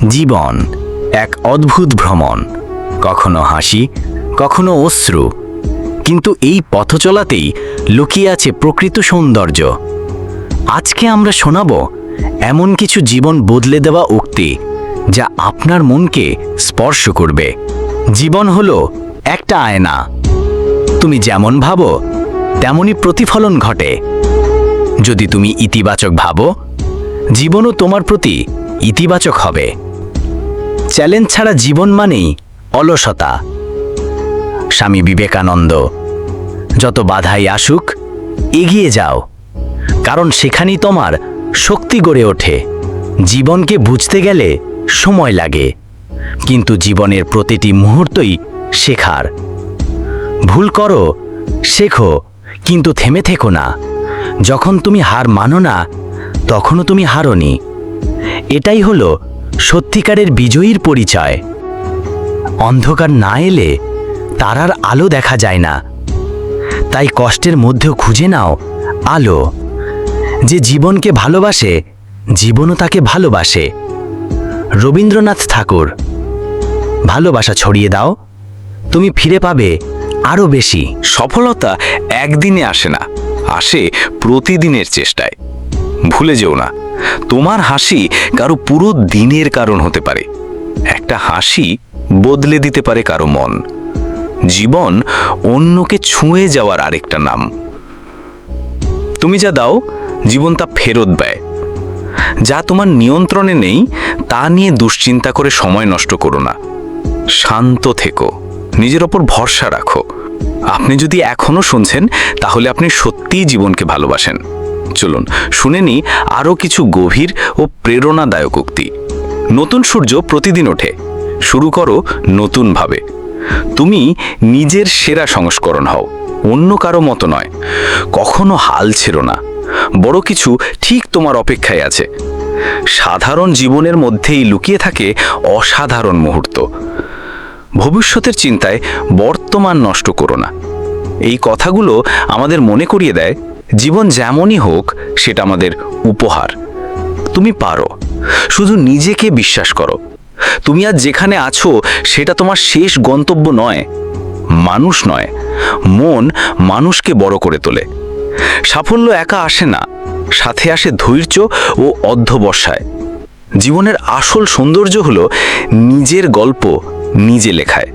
জীবন এক অদ্ভুত ভ্রমণ, কখনো হাসি, কখনো অশ্রু, কিন্তু এই পথ চলাতেই লুকিয়ে আছে প্রকৃত সৌন্দর্য। আজকে আমরা শোনাব এমন কিছু জীবন বদলে দেওয়া উক্তি যা আপনার মনকে স্পর্শ করবে। জীবন হলো একটা আয়না, তুমি যেমন ভাবো তেমনই প্রতিফলন ঘটে। যদি তুমি ইতিবাচক ভাবো, জীবনও তোমার প্রতি ইতিবাচক হবে। চ্যালেঞ্জ ছাড়া জীবন মানেই অলসতা। স্বামী বিবেকানন্দ। যত বাধাই আসুক, এগিয়ে যাও, কারণ সেখানেই তোমার শক্তি গড়ে ওঠে। জীবনকে বুঝতে গেলে সময় লাগে, কিন্তু জীবনের প্রতিটি মুহূর্তই শেখার। ভুল করো, শেখো, কিন্তু থেমে থেকো না। যখন তুমি হার মানো না, তখনও তুমি হারোনি। এটাই হলো সত্যিকারের বিজয়ীর পরিচয়। অন্ধকার না এলে তারার আলো দেখা যায় না, তাই কষ্টের মধ্যেও খুঁজে নাও আলো। যে জীবনকে ভালোবাসে, জীবনও তাকে ভালোবাসে। রবীন্দ্রনাথ ঠাকুর। ভালোবাসা ছড়িয়ে দাও, তুমি ফিরে পাবে আরও বেশি। সফলতা একদিনে আসে না, আসে প্রতিদিনের চেষ্টায়। ভুলে যেও না, তোমার হাসি কারো পুরো দিনের কারণ হতে পারে। একটা হাসি বদলে দিতে পারে কারো মন। জীবন অন্যকে ছুঁয়ে যাওয়ার আরেকটা নাম। তুমি যা দাও, জীবন তা ফেরত দেয়। যা তোমার নিয়ন্ত্রণে নেই, তা নিয়ে দুশ্চিন্তা করে সময় নষ্ট করো না। শান্ত থেকো, নিজের ওপর ভরসা রাখো। আপনি যদি এখনো শুনছেন, তাহলে আপনি সত্যিই জীবনকে ভালোবাসেন। চলুন শুনে নিই আরও কিছু গভীর ও প্রেরণাদায়ক উক্তি। নতুন সূর্য প্রতিদিন ওঠে, শুরু করো নতুনভাবে। তুমি নিজের সেরা সংস্করণ হও, অন্য কারো মতো নয়। কখনো হাল ছেড়ো না, বড় কিছু ঠিক তোমার অপেক্ষায় আছে। সাধারণ জীবনের মধ্যেই লুকিয়ে থাকে অসাধারণ মুহূর্ত। ভবিষ্যতের চিন্তায় বর্তমান নষ্ট করো না। এই কথাগুলো আমাদের মনে করিয়ে দেয়, জীবন যেমনই হোক সেটা আমাদের উপহার। তুমি পারো, শুধু নিজেকে বিশ্বাস করো। তুমি আজ যেখানে আছো সেটা তোমার শেষ গন্তব্য নয়, মানুষ নয়। মন মানুষকে বড় করে তোলে। সাফল্য একা আসে না, সাথে আসে ধৈর্য ও অধ্যবসায়। জীবনের আসল সৌন্দর্য হলো নিজের গল্প নিজে লেখায়।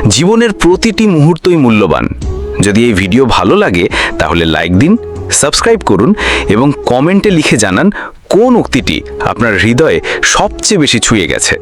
জীবনের প্রতিটি মুহূর্তই মূল্যবান। যদি এই ভিডিও ভালো লাগে তাহলে লাইক দিন, সাবস্ক্রাইব করুন এবং কমেন্টে লিখে জানান কোন উক্তিটি আপনার হৃদয়ে সবচেয়ে বেশি ছুঁয়ে গেছে।